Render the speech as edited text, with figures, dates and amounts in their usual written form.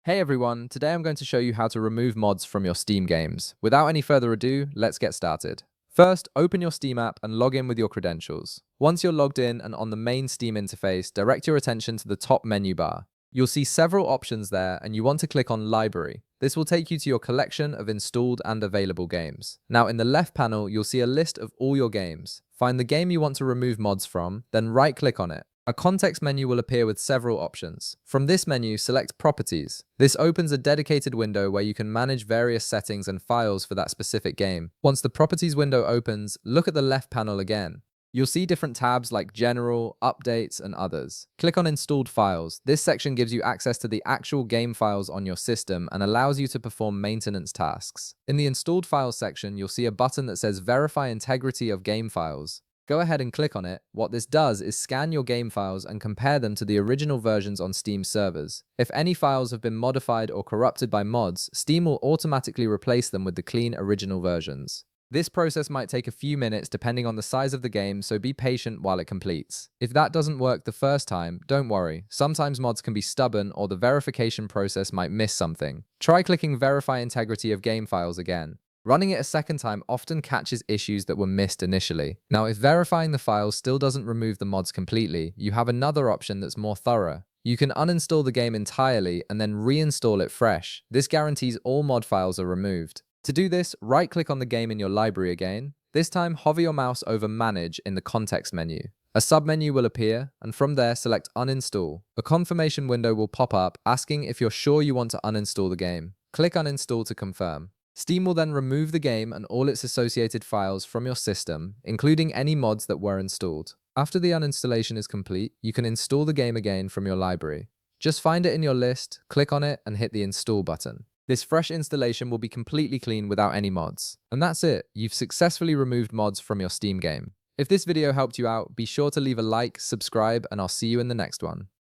Hey everyone, today I'm going to show you how to remove mods from your Steam games. Without any further ado, let's get started. First, open your Steam app and log in with your credentials. Once you're logged in and on the main Steam interface, direct your attention to the top menu bar. You'll see several options there and you want to click on Library. This will take you to your collection of installed and available games. Now in the left panel, you'll see a list of all your games. Find the game you want to remove mods from, then right-click on it. A context menu will appear with several options. From this menu, select Properties. This opens a dedicated window where you can manage various settings and files for that specific game. Once the Properties window opens, look at the left panel again. You'll see different tabs like General, Updates, and others. Click on Installed Files. This section gives you access to the actual game files on your system and allows you to perform maintenance tasks. In the Installed Files section, you'll see a button that says Verify Integrity of Game Files. Go ahead and click on it. What this does is scan your game files and compare them to the original versions on Steam servers. If any files have been modified or corrupted by mods, Steam will automatically replace them with the clean original versions. This process might take a few minutes depending on the size of the game, so be patient while it completes. If that doesn't work the first time, don't worry. Sometimes mods can be stubborn or the verification process might miss something. Try clicking Verify Integrity of Game Files again. Running it a second time often catches issues that were missed initially. Now, if verifying the files still doesn't remove the mods completely, you have another option that's more thorough. You can uninstall the game entirely and then reinstall it fresh. This guarantees all mod files are removed. To do this, right-click on the game in your library again. This time, hover your mouse over Manage in the context menu. A submenu will appear, and from there, select Uninstall. A confirmation window will pop up asking if you're sure you want to uninstall the game. Click Uninstall to confirm. Steam will then remove the game and all its associated files from your system, including any mods that were installed. After the uninstallation is complete, you can install the game again from your library. Just find it in your list, click on it, and hit the Install button. This fresh installation will be completely clean without any mods. And that's it, you've successfully removed mods from your Steam game. If this video helped you out, be sure to leave a like, subscribe, and I'll see you in the next one.